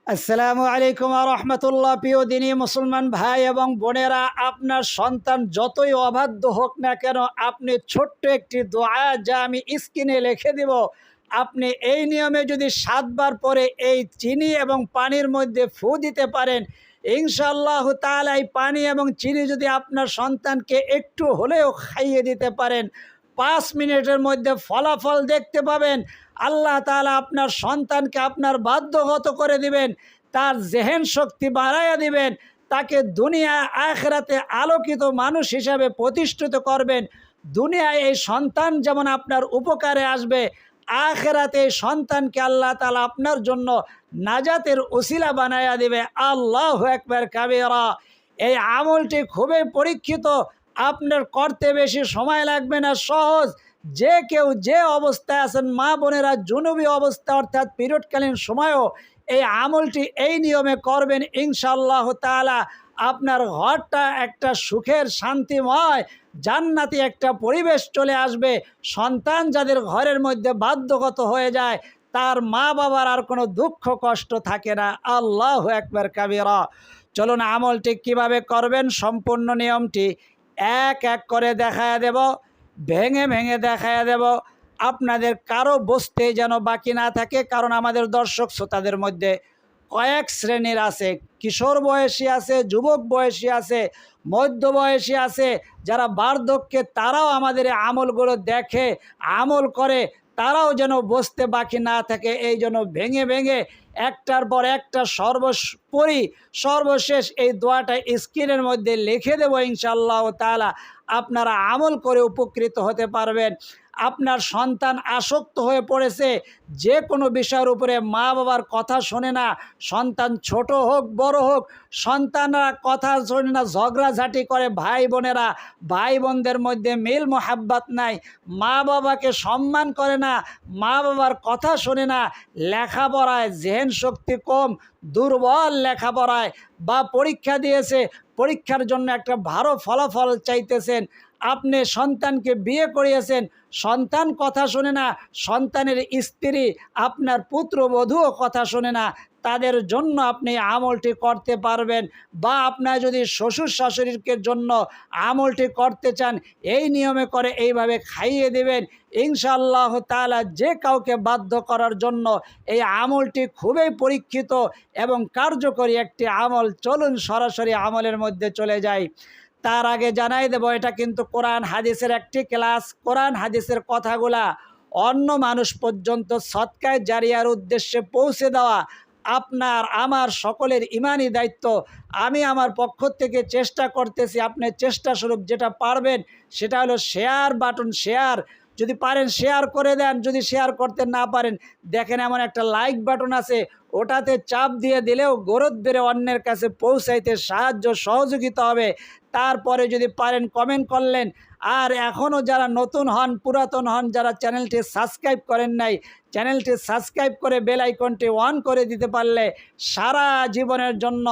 আসসালামু আলাইকুম ওয়া রাহমাতুল্লাহ। প্রিয় দিনী মুসলমান ভাই এবং বোনেরা, আপনার সন্তান যতই অবাধ্য হোক না কেন, আপনি ছোট্ট একটি দোয়া যা আমি স্ক্রিনে লিখে দিব, আপনি এই নিয়মে যদি 7 বার পরে এই চিনি এবং পানির মধ্যে ফু দিতে পারেন, ইনশাআল্লাহু তাআলা এই পানি এবং চিনি যদি আপনার সন্তানকে একটু হলেও খাইয়ে দিতে পারেন, 5 মিনিটের মধ্যে ফলাফল দেখতে পাবেন। আল্লাহ তাআলা আপনার সন্তানকে আপনার বাধ্যগত করে দিবেন, তার জেহেন শক্তি বাড়াইয়া দিবেন, তাকে দুনিয়া আখিরাতে আলোকিত মানুষ হিসাবে প্রতিষ্ঠিত করবেন। দুনিয়ায় এই সন্তান যেমন আপনার উপকারে আসবে, আখিরাতে এই সন্তানকে আল্লাহ তাআলা আপনার জন্য নাজাতের উসিলা বানাইয়া দিবে। আল্লাহু আকবার কাবীরা। এই আমলটি খুবই পরীক্ষিত, আপনার করতে বেশি সময় লাগবে না, সহজ। যে কেউ যে অবস্থায় আছেন, মা বোনেরা জুনুবি অবস্থা অর্থাৎ পিরিয়ডকালীন সময়ও এই আমলটি এই নিয়মে করবেন, ইনশাআল্লাহ তাআলা আপনার ঘরটা একটা সুখের শান্তিময় জান্নাতি একটা পরিবেশ চলে আসবে। সন্তান যাদের ঘরের মধ্যে বাধ্যগত হয়ে যায়, তার মা বাবার আর কোনো দুঃখ কষ্ট থাকে না। আল্লাহু আকবার কাবীরা। চলুন আমলটি কিভাবে করবেন সম্পূর্ণ নিয়মটি এক এক করে দেখায়া দেব, ভেঙে ভেঙে দেখায়া দেব, আপনাদের কারো বুঝতে যেন বাকি না থাকে। কারণ আমাদের দর্শক শ্রোতাদের মধ্যে কয়েক শ্রেণীর আছে, কিশোর বয়সী আছে, যুবক বয়সী আছে, মধ্য বয়সী আছে, যারা বার্ধক্যে, তারাও আমাদের এই আমলগুলো দেখে আমল করে, তারাও যেন বুঝতে বাকি না থাকে। এই জন্য ভেঙে ভেঙে একটার পর একটা সর্বশেষ এই দোয়াটা স্ক্রিনের মধ্যে লিখে দেবো, ইনশাআল্লাহ তাআলা আপনারা আমল করে উপকৃত হতে পারবেন। আপনার সন্তান আসক্ত হয়ে পড়েছে যে কোনো বিষয়ের উপরে, মা বাবার কথা শোনে না, সন্তান ছোট হোক বড় হোক, সন্তানরা কথা শোনে না, ঝগড়াঝাটি করে, ভাই বোনেরা ভাই বোনদের মধ্যে মিল মোহাব্বত নাই, মা বাবাকে সম্মান করে না, মা বাবার কথা শোনে না, লেখাপড়ায় জেহেন শক্তি কম, দুর্বল লেখাপড়ায়, বা পরীক্ষা দিয়েছে, পরীক্ষার জন্য একটা ভালো ফলাফল চাইতেছেন, আপনি সন্তানকে বিয়ে করিয়েছেন, সন্তান কথা শোনে না, সন্তানের স্ত্রী আপনার পুত্রবধূও কথা শোনে না, তাদের জন্য আপনি আমলটি করতে পারবেন। বা আপনার যদি শ্বশুর শাশুড়িকে জন্য আমলটি করতে চান, এই নিয়মে করে এইভাবে খাইয়ে দেবেন, ইনশাআল্লাহ তাআলা যে কাউকে বাধ্য করার জন্য এই আমলটি খুবই পরীক্ষিত এবং কার্যকরী একটি আমল। চলুন সরাসরি আমলের মধ্যে চলে যাই। তার আগে জানাই দেব, এটা কিন্তু কোরআন হাদিসের একটি ক্লাস। কোরআন হাদিসের কথাগুলা অন্য মানুষ পর্যন্ত সদকায়ে জারিয়ার উদ্দেশ্যে পৌঁছে দেওয়া আপনার আমার সকলের ইমানি দায়িত্ব। আমি আমার পক্ষ থেকে চেষ্টা করতেছি, আপনি চেষ্টা স্বরূপ যেটা পারবেন সেটা হলো শেয়ার বাটন, শেয়ার যদি পারেন শেয়ার করে দেন, যদি শেয়ার করতে না পারেন, দেখেন এমন একটা লাইক বাটন আছে, ওটাতে চাপ দিয়ে দিলেও গরদ বেড়ে অন্যের কাছে পৌঁছাইতে সাহায্য সহযোগিতা হবে। তারপরে যদি পারেন কমেন্ট করলেন। আর এখনও যারা নতুন হন, পুরাতন হন, যারা চ্যানেলটি সাবস্ক্রাইব করেন নাই, চ্যানেলটি সাবস্ক্রাইব করে বেল আইকনটি অন করে দিতে পারলে সারা জীবনের জন্য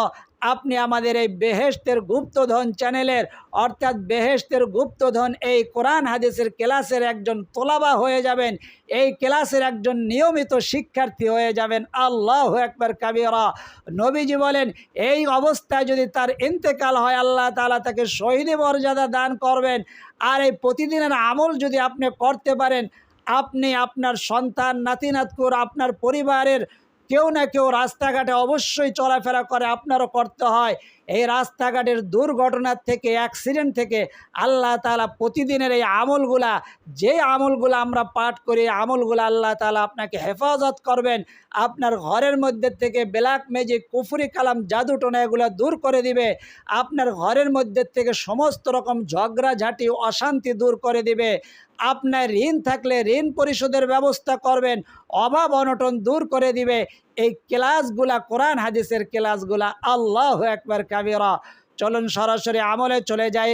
আপনি আমাদের এই বেহেশতের গুপ্তধন চ্যানেলের, অর্থাৎ বেহেশতের গুপ্তধন এই কোরআন হাদিসের ক্লাসের একজন তোলাবা হয়ে যাবেন, এই ক্লাসের একজন নিয়মিত শিক্ষার্থী হয়ে যাবেন। আল্লাহু আকবার কাবীরা। নবীজি বলেন, এই অবস্থায় যদি তার ইন্তেকাল হয়, আল্লাহ তাআলা তাকে শহীদি মর্যাদা দান করবেন। আর এই প্রতিদিনের আমল যদি আপনি করতে পারেন, আপনি আপনার সন্তান, নাতি নাতকুর, আপনার পরিবারের কেউ না কেউ রাস্তাঘাটে অবশ্যই চলাফেরা করে, আপনারও করতে হয়, এই রাস্তাঘাটের দুর্ঘটনার থেকে, অ্যাক্সিডেন্ট থেকে আল্লাহ তাআলা প্রতিদিনের এই আমলগুলা, যে আমলগুলো আমরা পাঠ করি, আমলগুলো আল্লাহ তাআলা আপনাকে হেফাজত করবেন। আপনার ঘরের মধ্যে থেকে ব্ল্যাক ম্যাজিক, কুফরি কালাম, জাদুটোনা এগুলো দূর করে দিবে। আপনার ঘরের মধ্যে থেকে সমস্ত রকম ঝগড়াঝাঁটি, অশান্তি দূর করে দিবে। আপনার ঋণ থাকলে ঋণ পরিশোধের ব্যবস্থা করবেন, অভাব অনটন দূর করে দিবে এই ক্লাসগুলা, কোরআন হাদিসের ক্লাসগুলা। আল্লাহু আকবার কাবীরা। চলুন সরাসরি আমলে চলে যাই।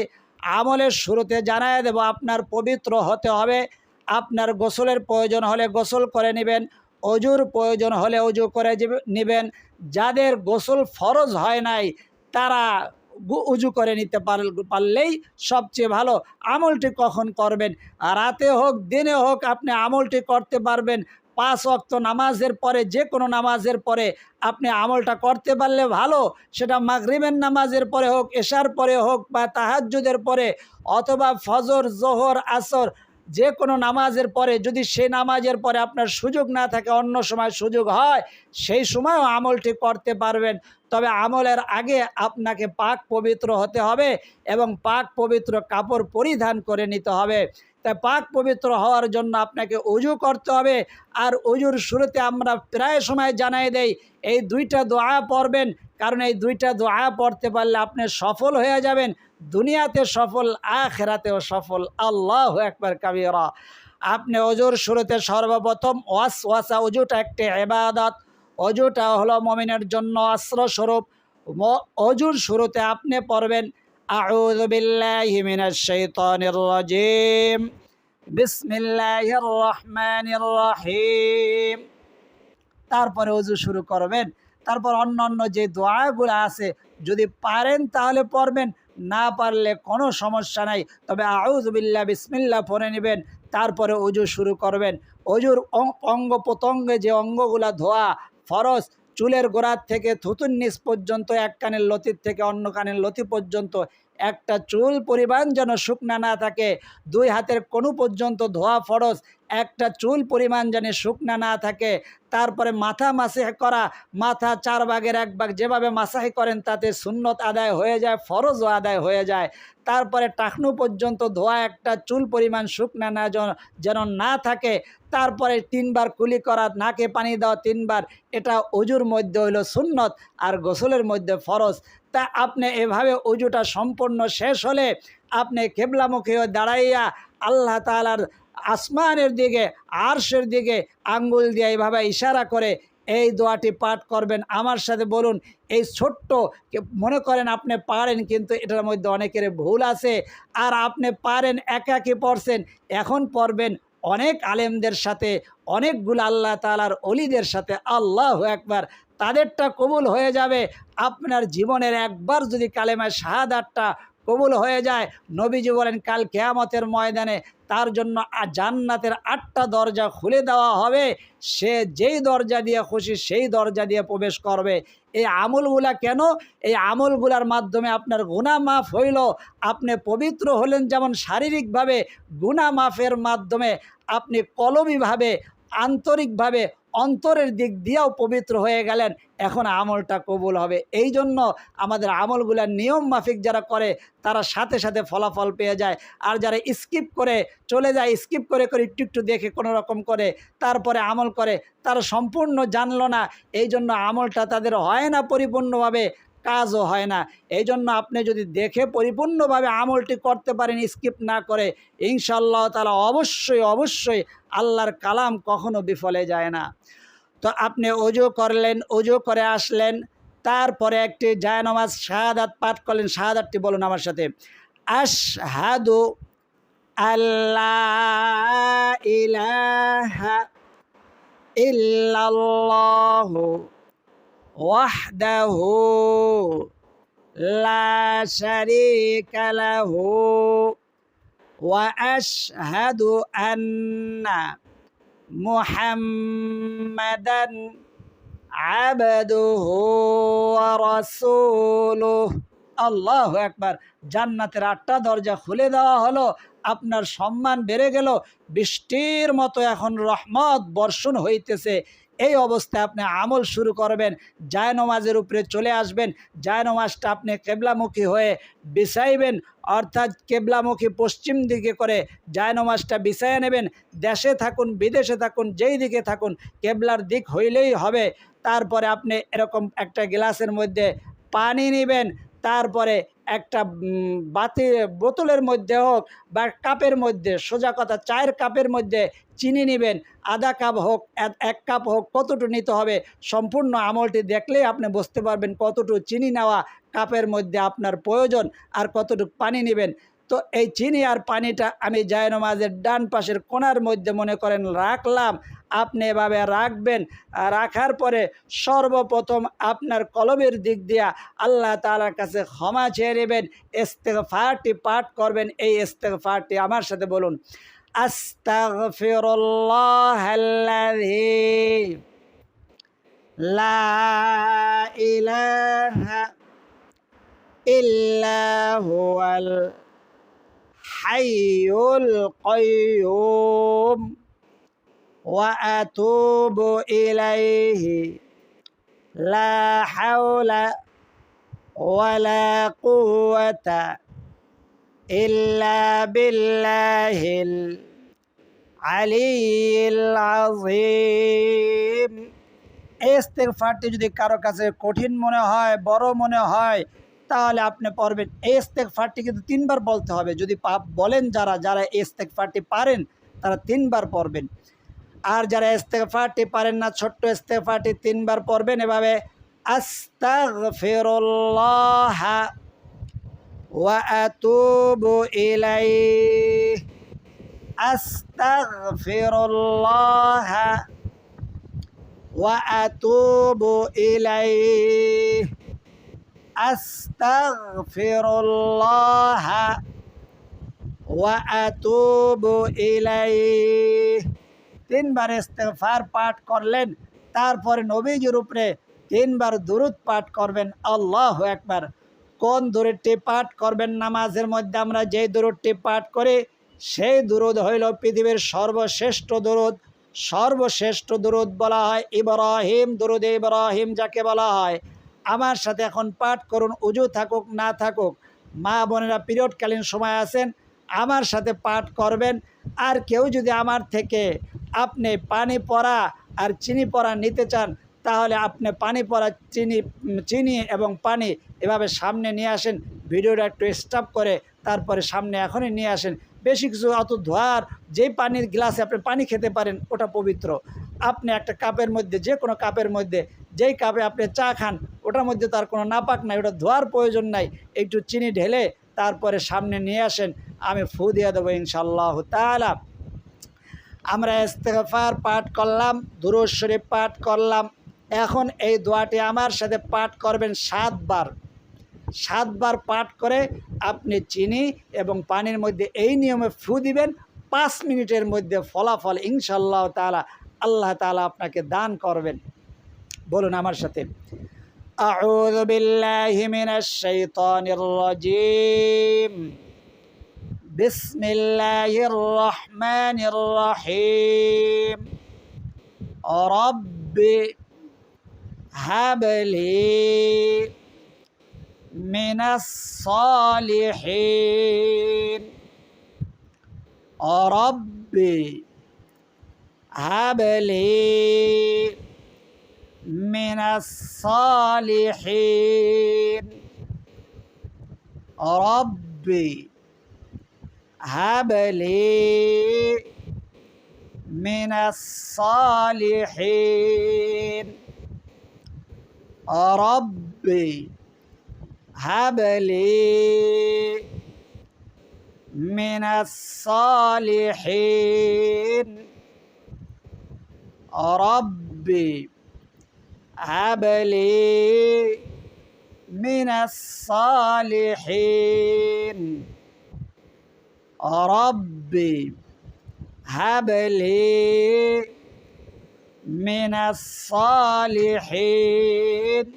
আমলের শুরুতে জানায় দেব, আপনার পবিত্র হতে হবে। আপনার গোসলের প্রয়োজন হলে গোসল করে নেবেন, অজুর প্রয়োজন হলে অজু করে নেবেন। যাদের গোসল ফরজ হয় নাই, তারা উজু করে নিতে পারলেই সবচেয়ে ভালো। আমলটি কখন করবেন? রাতে হোক দিনে হোক, আপনি আমলটি করতে পারবেন 5 ওয়াক্ত নামাজের পরে, যে কোনো নামাজের পরে আপনি আমলটা করতে পারলে ভালো। সেটা মাগরিবের নামাজের পরে হোক, এশার পরে হোক, বা তাহাজ্জুদের পরে, অথবা ফজর, জোহর, আসর, যে কোনো নামাজের পরে। যদি সেই নামাজের পরে আপনার সুযোগ না থাকে, অন্য সময় সুযোগ হয়, সেই সময়ও আমলটি করতে পারবেন। তবে আমলের আগে আপনাকে পাক পবিত্র হতে হবে এবং পাক পবিত্র কাপড় পরিধান করে নিতে হবে। তাই পাক পবিত্র হওয়ার জন্য আপনাকে ওযু করতে হবে। আর ওযুর শুরুতে আমরা প্রায় সময় জানাই দেই, এই 2টা দোয়া পড়বেন, কারণ এই 2টা দোয়া পড়তে পারলে আপনি সফল হয়ে যাবেন, দুনিয়াতে সফল, আখিরাতেও সফল। আল্লাহু আকবার কাবীরা। আপনি ওযুর শুরুতে সর্বপ্রথম ওয়াসওয়াসা, ওযুটা একটি ইবাদত, ওযুটা হলো মুমিনের জন্য অস্ত্র স্বরূপ। ওযুর শুরুতে আপনি পড়বেন আউযু বিল্লাহি মিনাশ শাইতানির রাজিম, বিসমিল্লাহির রহমানির রহিম। তারপরে ওযু শুরু করবেন। তারপর অন্য যে দোয়াগুলো আছে যদি পারেন তাহলে পড়বেন, না পারলে কোনো সমস্যা নাই। তবে আউযু বিল্লাহ, বিসমিল্লাহ পড়ে নেবেন, তারপরে ওযু শুরু করবেন। ওযুর অঙ্গ প্রত্যঙ্গে যে অঙ্গগুলা ধোয়া ফরজ, চুলের গোড়ার থেকে থুতুর নিচ পর্যন্ত, এক কানের লতির থেকে অন্য কানের লতি পর্যন্ত একটা চুল পরিমাণ যেন শুকনা না থাকে। 2 হাতের কোণু পর্যন্ত ধোয়া ফরজ, একটা চুল পরিমাণ যেন শুকনা না থাকে। তারপরে মাথা মাসিহ করা, মাথা 4 ভাগের 1 ভাগ যেভাবে মাসাহি করেন তাতে সুন্নত আদায় হয়ে যায়, ফরজও আদায় হয়ে যায়। তারপরে টাকনু পর্যন্ত ধোয়া, একটা চুল পরিমাণ শুকনা না যেন না থাকে। তারপরে 3 বার কুলি করা, নাকে পানি দেওয়া 3 বার, এটা ওযুর মধ্যে হইল সুন্নত আর গোসলের মধ্যে ফরজ। তা আপনি এভাবে ওযুটা সম্পূর্ণ শেষ হলে আপনি কিবলামুখী হয়ে দাঁড়াইয়া আল্লাহ তাআলার আসমানের দিকে, আরশের দিকে আঙ্গুল দিয়ে এইভাবে ইশারা করে এই দোয়াটি পাঠ করবেন। আমার সাথে বলুন। এই ছোট্ট, মনে করেন আপনি পারেন, কিন্তু এটার মধ্যে অনেকের ভুল আছে। আর আপনি পারেন, একাকী পড়ছেন, এখন পড়বেন অনেক আলেমদের সাথে, অনেকগুলো আল্লাহ তাআলার ওলিদের সাথে। আল্লাহু আকবার। তাদেরটা কবুল হয়ে যাবে। আপনার জীবনের একবার যদি কালেমা শাহাদাতটা কবুল হয়ে যায়, নবীজি বলেন কাল কিয়ামতের ময়দানে তার জন্য জান্নাতের 8টা দরজা খুলে দেওয়া হবে। সে যেই দরজা দিয়ে খুশি সেই দরজা দিয়ে প্রবেশ করবে। এই আমলগুলা কেন? এই আমলগুলার মাধ্যমে আপনার গুনাহ মাফ হইল, আপনি পবিত্র হলেন। যেমন শারীরিকভাবে গুনাহ মাফের মাধ্যমে আপনি কলবিভাবে, আন্তরিকভাবে, অন্তরের দিক দিয়েও পবিত্র হয়ে গেলেন। এখন আমলটা কবুল হবে। এই জন্য আমাদের আমলগুলার নিয়ম মাফিক যারা করে তারা সাথে সাথে ফলাফল পেয়ে যায়। আর যারা স্কিপ করে চলে যায়, স্কিপ করে একটু একটু দেখে কোনো রকম করে তারপরে আমল করে, তারা সম্পূর্ণ জানলো না। এই জন্য আমলটা তাদের হয় না পরিপূর্ণভাবে, কাজও হয় না। এই জন্য আপনি যদি দেখে পরিপূর্ণভাবে আমলটি করতে পারেন স্কিপ না করে, ইনশাআল্লাহ তাআলা অবশ্যই অবশ্যই আল্লাহর কালাম কখনো বিফলে যায় না। তো আপনি ওযু করলেন, ওযু করে আসলেন, তারপরে একটি জায়নামাজ শাহাদাত পাঠ করলেন। শাহাদাতটি বলুন আমার সাথে, আশহাদু আল্লা ইলাহা ইল্লাল্লাহু ওয়াহদাহু লা শারীকা লাহু ওয়া আশহাদু আন্না মুহাম্মাদান আবদুহু ওয়া রাসূলুহু। আল্লাহু আকবার। জান্নাতের 8টা দরজা খুলে দেওয়া হলো, আপনার সম্মান বেড়ে গেল, বৃষ্টির মতো এখন রহমত বর্ষণ হইতেছে। এই অবস্থায় আপনি আমল শুরু করবেন। জায়নামাজের উপরে চলে আসবেন। জায়নামাজটা আপনি কিবলামুখী হয়ে বিছাইবেন, অর্থাৎ কিবলামুখী পশ্চিম দিকে করে জায়নামাজটা বিছাইয়ে নেবেন। দেশে থাকুন, বিদেশে থাকুন, যেই দিকে থাকুন, কিবলার দিক হইলেই হবে। তারপরে আপনি এরকম একটা গ্লাসের মধ্যে পানি নেবেন, তারপরে একটা বোতলের মধ্যে হোক বা কাপের মধ্যে, সোজা কথা চায়ের কাপের মধ্যে চিনি নেবেন। আধা কাপ হোক, 1 কাপ হোক, কতটুকু নিতে হবে সম্পূর্ণ আমলটি দেখলেই আপনি বুঝতে পারবেন কতটুকু চিনি নেওয়া কাপের মধ্যে আপনার প্রয়োজন আর কতটুকু পানি নেবেন। তো এই চিনি আর পানিটা আমি জায়নামাজের ডান পাশের কোণার মধ্যে মনে করেন রাখলাম। আপনি এভাবে রাখবেন। রাখার পরে সর্বপ্রথম আপনার কলবের দিক দিয়া আল্লাহ তাআলার কাছে ক্ষমা চেয়ে নেবেন। ইস্তেগফারটি পাঠ করবেন। এই ইস্তেগফারটি আমার সাথে বলুন, আস্তাগফিরুল্লাহাল্লাযী লা ইলাহা ইল্লা হুয়াল হাইয়ুল কাইয়্যুম ওয়া আতুবু ইলাইহি লা হাওলা ওয়ালা কুওয়াতা ইল্লা বিল্লাহিল আলিয়্যিল আযীম। এই ইস্তেগফারটি যদি কারো কাছে কঠিন মনে হয়, বড় মনে হয়, তাহলে আপনি পড়বেন। এই ইস্তেগফারটি কিন্তু 3 বার বলতে হবে। যদি বলেন যারা এই ইস্তেগফারটি পারেন তারা 3 বার পড়বেন। আর যারা ইস্তেগফারটি পারেন না, ছোট্ট ইস্তেগফারটি 3 বার পড়বেন এভাবে, আস্তাগফিরুল্লাহ ওয়া আতুবু ইলাইহি, আস্তাগফিরুল্লাহ ওয়া আতুবু ইলাইহি, আস্তাগফিরুল্লাহ ওয়া আতুবু ইলাইহি। 3 বার ইস্তেগফার পাঠ করলেন, তারপরে নবীজির উপরে 3 বার দুরূদ পাঠ করবেন। আল্লাহু আকবার। কোন দুরূদটি পাঠ করবেন? নামাজের মধ্যে আমরা যে দুরূদটি পাঠ করি সেই দুরূদ হইল পৃথিবীর সর্বশ্রেষ্ঠ দুরূদ। সর্বশ্রেষ্ঠ দুরূদ বলা হয় ইব্রাহিম, দুরূদে ইব্রাহিম যাকে বলা হয়। আমার সাথে এখন পাঠ করুন, উজু থাকুক না থাকুক। মা বোনেরা পিরিয়ডকালীন সময় আছেন, আমার সাথে পাঠ করবেন। আর কেউ যদি আমার থেকে আপনি পানি পড়া আর চিনি পড়া নিতে চান, তাহলে আপনি পানি পড়া চিনি এবং পানি এভাবে সামনে নিয়ে আসেন। ভিডিওটা একটু স্টপ করে তারপরে সামনে এখনই নিয়ে আসেন। বেশি কিছু অত ধোয়ার, যেই পানির গ্লাসে আপনি পানি খেতে পারেন ওটা পবিত্র। আপনি একটা কাপের মধ্যে, যে কোনো কাপের মধ্যে, যেই কাপে আপনি চা খান ওটার মধ্যে তার কোনো নাপাক নাই, ওটা ধোয়ার প্রয়োজন নাই। একটু চিনি ঢেলে তারপরে সামনে নিয়ে আসেন, আমি ফু দিয়ে দেবো ইনশাআল্লাহ তাআলা। আমরা ইস্তেগফার পাঠ করলাম, দুরূদ শরীফ পাঠ করলাম। এখন এই দোয়াটি আমার সাথে পাঠ করবেন 7 বার। 7 বার পাঠ করে আপনি চিনি এবং পানির মধ্যে এই নিয়মে ফু দিবেন। 5 মিনিটের মধ্যে ফলাফল ইনশাআল্লাহ তাআলা আল্লাহ তাআলা আপনাকে দান করবেন। বলুন আমার সাথে, আউযু বিল্লাহি মিনাশ শাইতানির রাজীম, বিসমিল্লাহির রহমানির রহিম, রব্বি হাবলি মিনাস সালিহিন, রব্বি হাবলি মিনাস সালিহিন, রব্বি হাবলি মিনাস সালিহিন, রব্বি হাবলি মিনাস সালিহিন, রব্বি হাবলি মিনাস সালিহিন, রব্বি হাবলি মিনাস সালিহিন,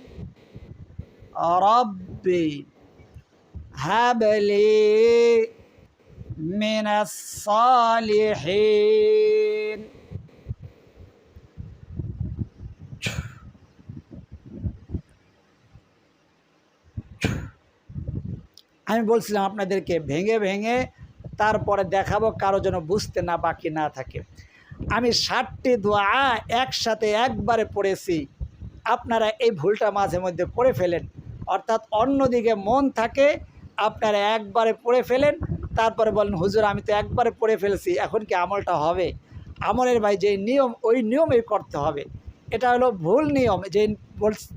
রব্বি হাবলি মিনাস সালিহিন। আমি বলছিলাম আপনাদেরকে ভেঙে ভেঙে তারপরে দেখাবো, কারো যেন বুঝতে না বাকি না থাকে। আমি 60টি দোয়া একসাথে একবারে পড়েছি। আপনারা এই ভুলটা মাঝে মধ্যে করে ফেলেন, অর্থাৎ অন্যদিকে মন থাকে, আপনারা একবারে পড়ে ফেলেন, তারপরে বলেন হুজুর আমি তো একবারে পড়ে ফেলছি, এখন কি আমলটা হবে? আমলের ভাই যে নিয়ম, ওই নিয়মেই করতে হবে। এটা হলো ভুল নিয়ম।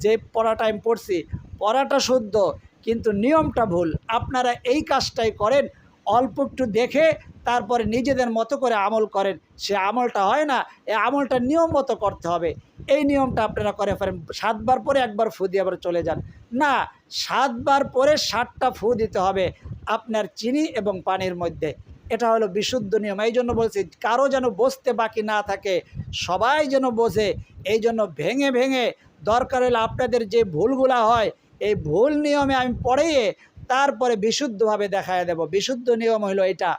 যে পড়াটা আমি পড়ছি, পড়াটা শুদ্ধ কিন্তু নিয়মটা ভুল। আপনারা এই কাজটাই করেন, অল্প একটু দেখে তারপরে নিজেদের মতো করে আমল করেন, সে আমলটা হয় না। এই আমলটা নিয়ম মতো করতে হবে। এই নিয়মটা আপনারা করে ফেলেন। 7 বার পরে একবার ফু দিয়ে আবার চলে যান না, 7 বার পরে 7টা ফু দিতে হবে আপনার চিনি এবং পানির মধ্যে। এটা হলো বিশুদ্ধ নিয়ম। এই জন্য বলছি কারো যেন বসতে বাকি না থাকে, সবাই যেন বোঝে। এই জন্য ভেঙে ভেঙে দরকার হলে আপনাদের যে ভুলগুলা হয় এই ভুল নিয়মে আমি পড়িয়ে তারপরে বিশুদ্ধভাবে দেখায় দেব। বিশুদ্ধ নিয়ম হলো এটা।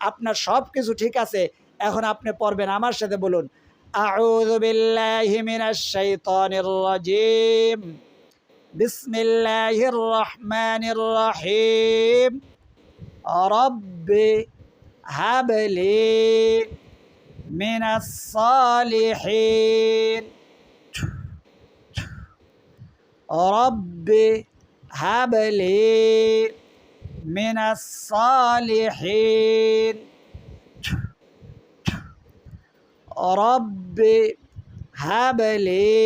আপনার সব কিছু ঠিক আছে, এখন আপনি পড়বেন আমার সাথে, বলুন আউযু বিল্লাহি মিনাশ শাইতানির রাজিম, বিসমিল্লাহির রহমানির রহিম, রব্বি হাবলি মিনাস সালিহিন, রব্বি হাবলি মিনাস সালিহিন, রব্বি হাবলি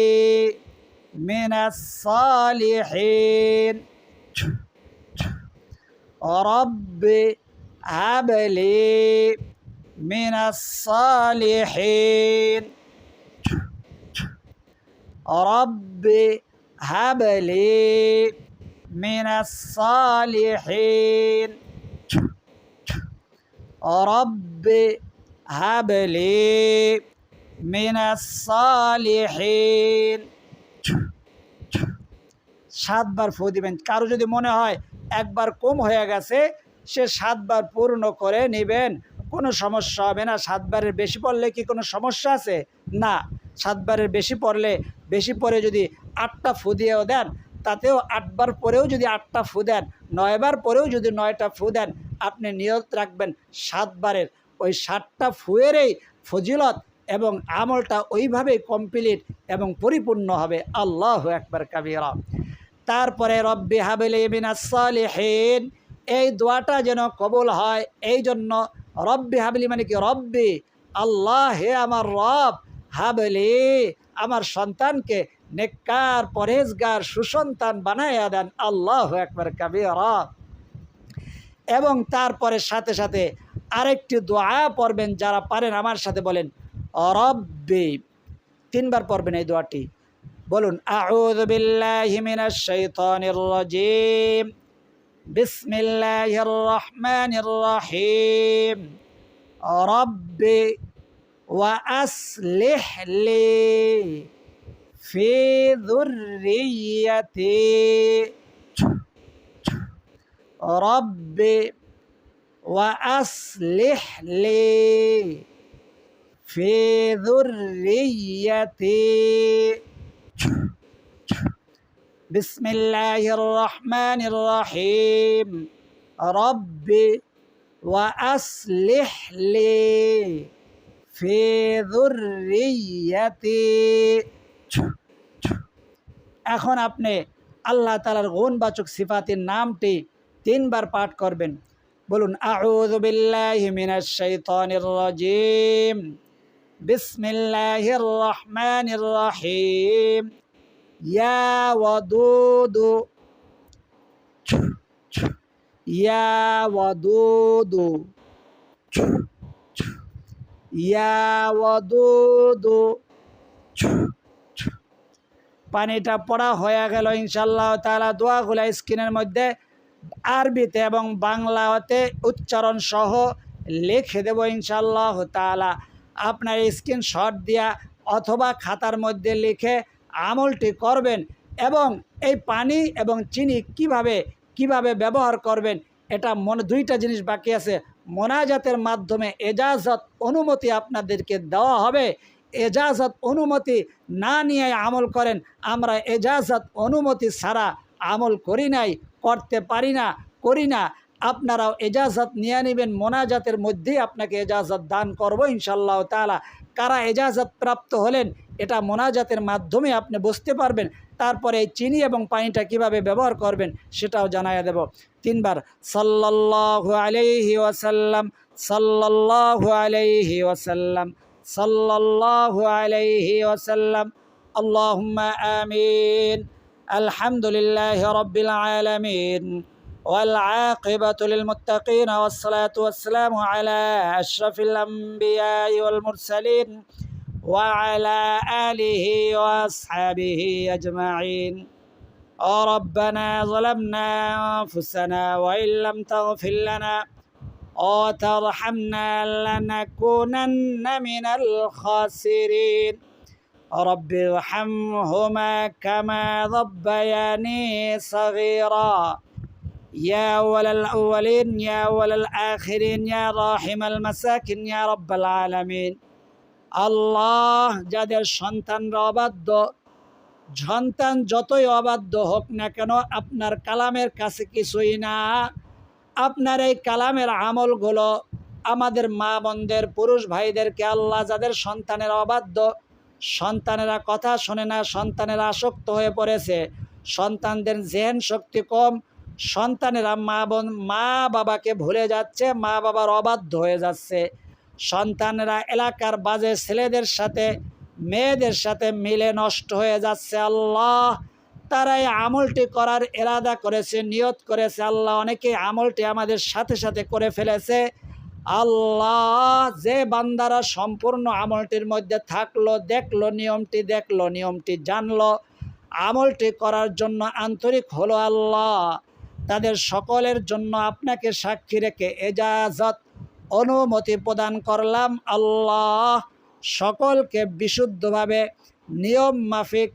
মিনাস সালিহিন, রব্বি হাবলি মিনাস সালিহিন, রব্বি হাবলি মিনাস সালিহিন, রব্বি হাবলি মিনাস সালিহিন। 7 বার ফু দিবেন। কারো যদি মনে হয় একবার কম হয়ে গেছে, সে 7 বার পূর্ণ করে নেবেন, কোনো সমস্যা হবে না। 7 বারের বেশি পড়লে কি কোনো সমস্যা আছে? না। 7 বারের বেশি পরে যদি 8টা ফু দিয়েও দেন, তাতেও 8 বার পরেও যদি 8টা ফু দেন, 9 বার পরেও যদি 9টা ফু দেন, আপনি নিয়ত রাখবেন 7 বারের ওই 7টা ফুয়েরই ফজিলত এবং আমলটা ওইভাবেই কমপ্লিট এবং পরিপূর্ণ হবে। আল্লাহু আকবার কাবীরা। তারপরে রব্বি হাবলি মিনাস সালিহিন, এই দোয়াটা যেন কবুল হয়, এই জন্য রব্বি হাবলি মানে কি? রব্বি আল্লাহ, হে আমার রব, হাবলি আমার সন্তানকে নেককার পরহেজগার সুসন্তান বানাইয়া দেন। আল্লাহু আকবার কাবীরা। এবং তারপরে সাথে সাথে আরেকটি দোয়া পড়বেন, যারা পারেন আমার সাথে বলেন রব্বি। 3 বার পড়বেন এই দোয়াটি, বলুন আউযু বিল্লাহি মিনাশ শাইতানির রাজিম, বিসমিল্লাহির রহমানির রহিম, রব্বি ওয়া আসলিহ লি ফি যুররিয়্যাতি, রব্বি ওয়া আসলিহ লি ফি যুররিয়্যাতি, বিসমিল্লাহির রহমানির রহিম, রব্বি ওয়া আসলিহ লি ফি যুররিয়্যাতি। এখন আপনি আল্লাহ তাআলার গুণবাচক সিফাতের নামটি 3 বার পাঠ করবেন, বলুন আউযু বিল্লাহি মিনাশ শাইতানির রাজিম, বিসমিল্লাহির রহমানির রহিম, ইয়া ওয়াদুদু, ইয়া ওয়াদুদু, ইয়া ওয়াদুদু। পানিটা পড়া হয়ে গেল ইনশাআল্লাহ তাআলা। দোয়াগুলা স্ক্রিনের মধ্যে আরবিতে এবং বাংলাতে উচ্চারণ সহ লিখে দেব ইনশাআল্লাহ তাআলা। আপনার স্ক্রিনশট দিয়া অথবা খাতার মধ্যে লিখে আমলটি করবেন। এবং এই পানি এবং চিনি কিভাবে ব্যবহার করবেন, এটা দুইটা জিনিস বাকি আছে। মোনাজাতের মাধ্যমে এজাজত অনুমতি আপনাদেরকে দেওয়া হবে। এজাজত অনুমতি না নিয়ে আমল করেন। আমরা এজাজত অনুমতি ছাড়া আমল করি নাই, করতে পারি না, করি না। আপনারাও এজাজত নিয়ে নেবেন, মোনাজাতের মধ্যেই আপনাকে এজাজত দান করব ইনশাআল্লাহ তাআলা। কারা এজাজত প্রাপ্ত হলেন, এটা মোনাজাতের মাধ্যমে আপনি বুঝতে পারবেন। তারপরে এই চিনি এবং পানিটা কিভাবে ব্যবহার করবেন সেটাও জানাইয়া দেব। 3 বার সাল্লাল্লাহু আলাইহি ওয়াসাল্লাম, সাল্লাল্লাহু আলাইহি ওয়াসাল্লাম, সাল্লাল্লাহু আলাইহি ওয়াসাল্লাম, আল্লাহুম্মা আমিন। আলহামদুলিল্লাহি রাব্বিল আলামিন ওয়াল আকিবাতু লিল মুত্তাকিন ওয়াস সালাতু ওয়াস সালামু আলা আশরাফিল আমবিয়া ওয়াল মুরসালিন ওয়া আলা আলিহি ওয়া আসহাবিহি আজমাইন। ربنا ظلمنا أنفسنا وإن لم تغفر لنا وترحمنا لنكونن من الخاسرين رب ارحمهما كما ربياني صغيرا يا أول الأولين يا أول الآخرين يا راحم المساكين يا رب العالمين আল্লাহ যাদের সন্তানরা অবাধ্য, সন্তান যতই অবাধ্য হোক না কেন আপনার কালামের কাছে কিছুই না। আপনার এই কালামের আমলগুলো আমাদের মা বোনদের, পুরুষ ভাইদেরকে আল্লাহ যাদের সন্তানের অবাধ্য, সন্তানেরা কথা শোনে না, সন্তানেরা আসক্ত হয়ে পড়েছে, সন্তানদের জেন শক্তি কম, সন্তানেরা মা বাবাকে ভুলে যাচ্ছে, মা বাবার অবাধ্য হয়ে যাচ্ছে, সন্তানেরা এলাকার বাজে ছেলেদের সাথে মেয়েদের সাথে মিলে নষ্ট হয়ে যাচ্ছে। আল্লাহ তারা এই আমলটি করার ইরাদা করেছে, নিয়ত করেছে। আল্লাহ অনেকে আমলটি আমাদের সাথে সাথে করে ফেলেছে। আল্লাহ যে বান্দারা সম্পূর্ণ আমলটির মধ্যে থাকলো, দেখলো নিয়মটি, দেখলো নিয়মটি জানলো, আমলটি করার জন্য আন্তরিক হলো, আল্লাহ তাদের সকলের জন্য আপনাকে সাক্ষী রেখে এজাজত অনুমতি প্রদান করলাম। আল্লাহ সকলকে বিশুদ্ধভাবে নিয়ম মাফিক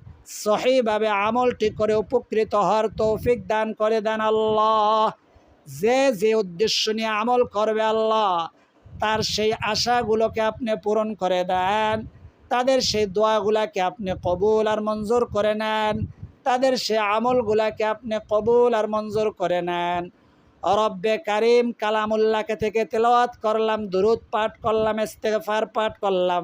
সহিভাবে আমলটি করে উপকৃত হওয়ার তৌফিক দান করে দেন। আল্লাহ যে যে উদ্দেশ্য নিয়ে আমল করবে আল্লাহ তার সেই আশাগুলোকে আপনি পূরণ করে দেন, তাদের সেই দোয়াগুলাকে আপনি কবুল আর মঞ্জুর করে নেন, তাদের সেই আমলগুলাকে আপনি কবুল আর মঞ্জুর করে নেন। রব্বে কারিম কালামুল্লাহকে থেকে তেলাওয়াত করলাম, দুরুদ পাঠ করলাম, ইস্তেগফার পাঠ করলাম,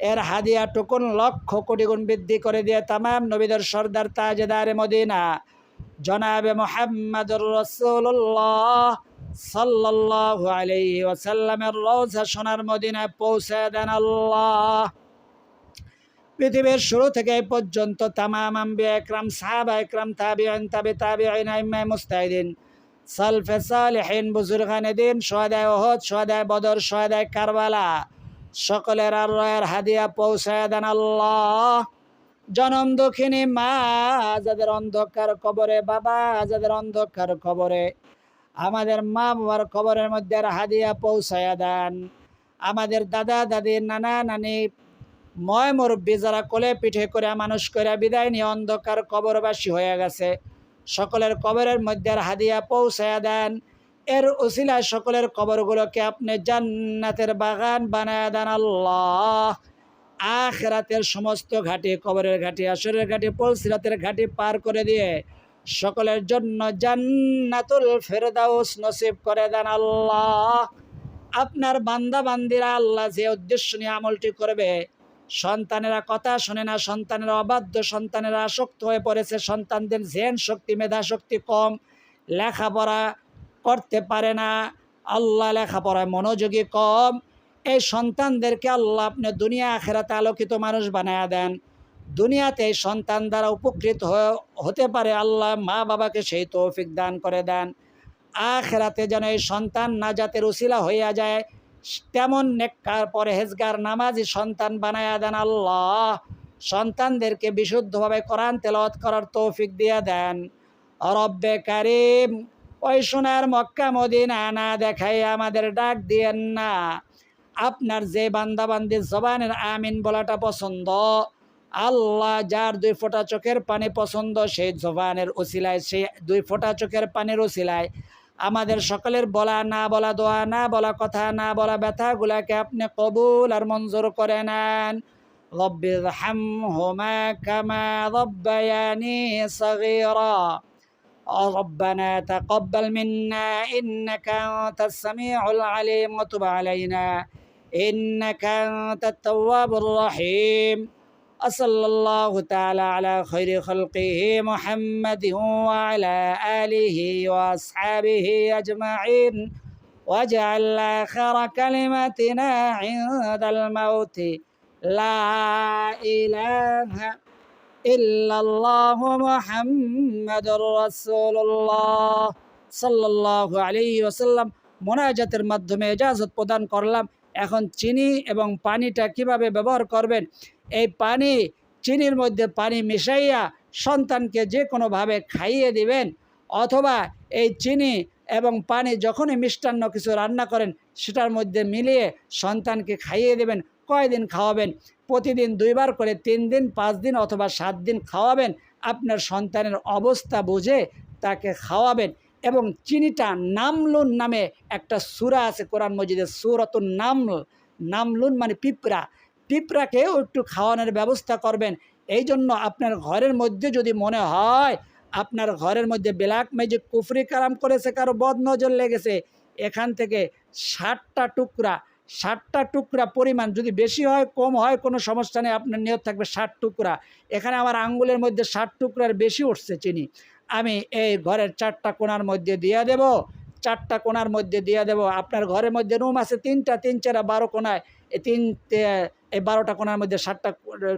এর হাদিয়া টুকুন লক্ষ কোটি গুণ বৃদ্ধি করে দিয়ে তামাম নবীদের সর্দার তাজদারে মদিনা জনাবে মুহাম্মদুর রাসূলুল্লাহ সাল্লাল্লাহু আলাইহি ওয়াসাল্লামের রওজা সোনার মদিনায় পৌঁছে দেন। আল্লাহ পৃথিবীর শুরু থেকে এই পর্যন্ত তামাম আম্বিয়া একরাম, সাহাবা একরাম, তাবিঈন, তাবিঈন, আইম্মায়ে মুজতাহিদিন, সালফে সালেহিন, বুজুরগানে দিন, শুহাদায়ে উহুদ, শুহাদায়ে বদর, শুহাদায়ে কারবালা সকলের আল্লাহর হাদিয়া পৌঁছায় দেন। আল্লাহ জনম দক্ষিণী মা যাদের অন্ধকার কবরে, বাবা যাদের অন্ধকার কবরে, আমাদের মা বাবার কবরের মধ্যে হাদিয়া পৌঁছায়া দেন। আমাদের দাদা দাদি, নানা নানি, ময় মুরব্বী যারা কোলে পিঠে করে মানুষ করে বিদায় নিয়ে অন্ধকার কবরবাসী হয়ে গেছে, সকলের কবরের মধ্যে হাদিয়া পৌঁছায়া দেন। এর উসিলায় সকলের কবরগুলোকে আপনি জান্নাতের বাগান বানায় দেন। আল্লাহ আখিরাতের সমস্ত ঘাটি, কবরের ঘাটি, আসরের ঘাটি, পুলসিরাতের ঘাটি পার করে দিয়ে সকলের জন্য জান্নাতুল ফেরদাউস নসিব করে দেন। আল্লাহ আপনার বান্দা বান্দিরা আল্লাহ যে উদ্দেশ্য নিয়ে আমলটি করবে, সন্তানেরা কথা শোনে না, সন্তানেরা অবাধ্য, সন্তানেরা আসক্ত হয়ে পড়েছে, সন্তানদের জেন শক্তি, মেধা শক্তি কম, লেখাপড়া করতে পারে না, আল্লাহ লেখাপড়ায় মনোযোগী কম, এই সন্তানদেরকে আল্লাহ আপনি দুনিয়া আখিরাতে আলোকিত মানুষ বানায়া দেন। দুনিয়াতে এই সন্তান দ্বারা উপকৃত হতে পারে, আল্লাহ মা বাবাকে সেই তৌফিক দান করে দেন। আখিরাতে যেন এই সন্তান নাজাতের উসিলা হইয়া যায়, তেমন নেককার পরহেজগার নামাজি সন্তান বানায়া দেন। আল্লাহ সন্তানদেরকে বিশুদ্ধভাবে কোরআন তেলাওয়াত করার তৌফিক দিয়ে দেন। রব্বে কারিম ওই সোনার মক্কা মদিনা না দেখাই আমাদের ডাক দিয়েন না। আপনার যে বান্দাবান্দির জবানের আমিন বলাটা পছন্দ, আল্লাহ যার 2 ফোঁটা চোখের পানি পছন্দ, সেই জবানের ওসিলায়, সেই 2 ফোঁটা চোখের পানির ওসিলায় আমাদের সকলের বলা না বলা, দোয়া না বলা, কথা না বলা ব্যথাগুলাকে আপনি কবুল আর মঞ্জুর করে নেন। রব্বিরহামহুমা কামা রাব্বায়ানি সগীরা ربنا تقبل منا إنك أنت السميع العليم وتب علينا إنك أنت التواب الرحيم وصلى الله تعالى على خير خلقه محمد وعلى آله وأصحابه أجمعين واجعل آخر كلمتنا عند الموت لا إله ইল্লাল্লাহু মুহাম্মাদুর রাসূলুল্লাহ সাল্লাল্লাহু আলাইহি ওয়াসাল্লাম মোনাজাতের মাধ্যমে ইজাজত প্রদান করলাম। এখন চিনি এবং পানিটা কিভাবে ব্যবহার করবেন, এই পানি চিনির মধ্যে পানি মিশাইয়া সন্তানকে যে কোনোভাবে খাইয়ে দিবেন, অথবা এই চিনি এবং পানি যখনই মিষ্টান্ন কিছু রান্না করেন সেটার মধ্যে মিলিয়ে সন্তানকে খাইয়ে দেবেন। কয়দিন খাওয়াবেন? প্রতিদিন 2 বার করে 3 দিন, 5 দিন অথবা 7 দিন খাওয়াবেন। আপনার সন্তানের অবস্থা বুঝে তাকে খাওয়াবেন। এবং চিনিটা নামলুন নামে একটা সূরা আছে কোরআন মজিদে, সূরাতুন নামল। নামলুন মানে পিঁপড়া। পিঁপড়াকেও একটু খাওয়ানোর ব্যবস্থা করবেন। এই জন্য আপনার ঘরের মধ্যে যদি মনে হয় আপনার ঘরের মধ্যে ব্ল্যাক ম্যাজিক কুফরি কালাম করেছে, কারো বদনজর লেগেছে, এখান থেকে 60টা টুকরা পরিমাণ, যদি বেশি হয় কম হয় কোনো সমস্যা নেই, আপনার নিয়ত থাকবে 60 টুকরা। এখানে আমার আঙ্গুলের মধ্যে 60 টুকরার বেশি উঠছে চিনি। আমি এই ঘরের 4টা কোণার মধ্যে দিয়ে দেব। 4টা কোণার মধ্যে দিয়ে দেব। আপনার ঘরের মধ্যে রুম আছে 3টা, 3 4 12 কোণায়, এই 12টা কোণার মধ্যে 60টা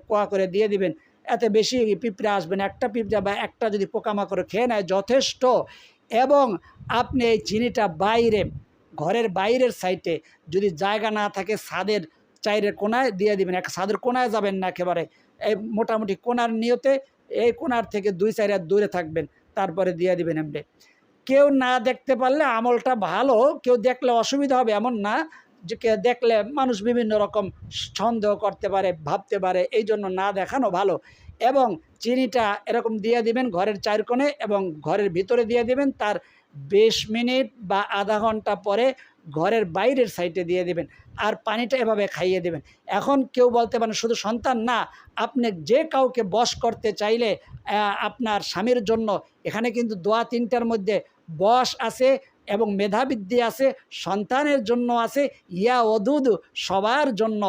কোয়া করে দিয়ে দিবেন। এতে বেশি পিঁপড়া আসবে না। একটা পিঁপড়া বা একটা যদি পোকামাকড় খেয়ে নেয় যথেষ্ট। এবং আপনি এই চিনিটা বাইরে, ঘরের বাইরের সাইডে যদি জায়গা না থাকে ছাদের 4 কোণায় দিয়ে দিবেন। ছাদের কোণায় যাবেন না একেবারে, এই মোটামুটি কোণার নিয়তে এই কোণার থেকে 2-4 হাত দূরে থাকবেন, তারপরে দিয়ে দিবেন এমনি। কেউ না দেখতে পারলে আমলটা ভালো, কেউ দেখলে অসুবিধা হবে এমন না, যে কে দেখলে মানুষ বিভিন্ন রকম সন্দেহ করতে পারে, ভাবতে পারে, এই জন্য না দেখানো ভালো। এবং চিনিটা এরকম দিয়ে দিবেন ঘরের 4 কোণে এবং ঘরের ভিতরে দিয়ে দিবেন। তার 20 মিনিট বা আধা ঘন্টা পরে ঘরের বাইরের সাইডে দিয়ে দিবেন। আর পানিটা এভাবে খাইয়ে দেবেন। এখন কেউ বলতে পারেন শুধু সন্তান না, আপনি যে কাউকে বশ করতে চাইলে আপনার স্বামীর জন্য এখানে কিন্তু দোয়া 3টার মধ্যে বশ আছে এবং মেধাবৃদ্ধি আছে, সন্তানের জন্য আছে, ইয়া ওদুদ, সবার জন্য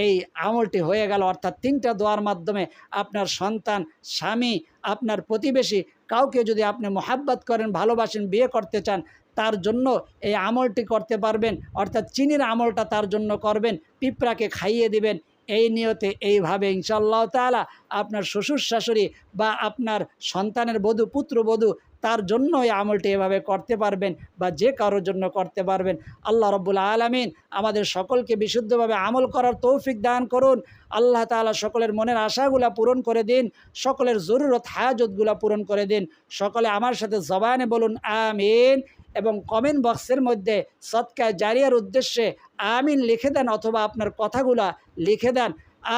এই আমলটি হয়ে গেল। অর্থাৎ 3টা দোয়ার মাধ্যমে আপনার সন্তান, স্বামী, আপনার প্রতিবেশী, কাউকে যদি আপনি মোহাব্বত করেন, ভালোবাসেন, বিয়ে করতে চান, তার জন্য এই আমলটি করতে পারবেন। অর্থাৎ চিনির আমলটা তার জন্য করবেন, পিঁপড়াকে খাইয়ে দিবেন। এই নিয়তে এইভাবে ইনশাআল্লাহ তাআলা আপনার শ্বশুর শাশুড়ি বা আপনার সন্তানের বধূ, পুত্রবধূ, তার জন্য এই আমলটি এভাবে করতে পারবেন বা যে কারোর জন্য করতে পারবেন। আল্লাহ রাব্বুল আলামিন আমাদের সকলকে বিশুদ্ধভাবে আমল করার তৌফিক দান করুন। আল্লাহ তাআলা সকলের মনের আশাগুলা পূরণ করে দিন, সকলের জরুরত হাজতগুলা পূরণ করে দিন। সকলে আমার সাথে জবানে বলুন আমিন। এবং কমেন্ট বক্সের মধ্যে সদকা জারিয়ার উদ্দেশ্যে আমিন লিখে দেন অথবা আপনার কথাগুলা লিখে দেন।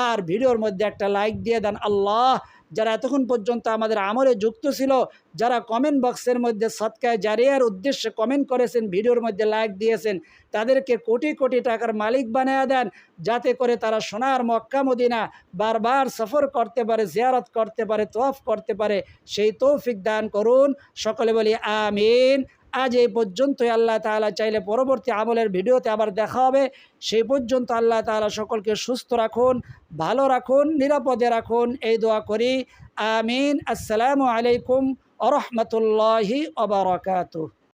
আর ভিডিওর মধ্যে একটা লাইক দিয়ে দেন। আল্লাহ, যারা এতক্ষণ পর্যন্ত আমাদের আমলে যুক্ত ছিল, যারা কমেন্ট বক্সের মধ্যে সদকা জারিয়ার উদ্দেশ্যে কমেন্ট করেছেন, ভিডিওর মধ্যে লাইক দিয়েছেন, তাদেরকে কোটি কোটি টাকার মালিক বানিয়ে দেন, যাতে করে তারা সোনার মক্কা মদিনা বারবার সফর করতে পারে, জিয়ারত করতে পারে, তওয়াফ করতে পারে, সেই তৌফিক দান করুন। সকলে বলি আমিন। আজ এই পর্যন্তই। আল্লাহ তাআলা চাইলে পরবর্তী আমলের ভিডিওতে আবার দেখা হবে। সেই পর্যন্ত আল্লাহ তাআলা সকলকে সুস্থ রাখুন, ভালো রাখুন, নিরাপদে রাখুন, এই দোয়া করি। আমিন। আসসালামু আলাইকুম ওয়া রাহমাতুল্লাহি ওয়া বারাকাতুহু।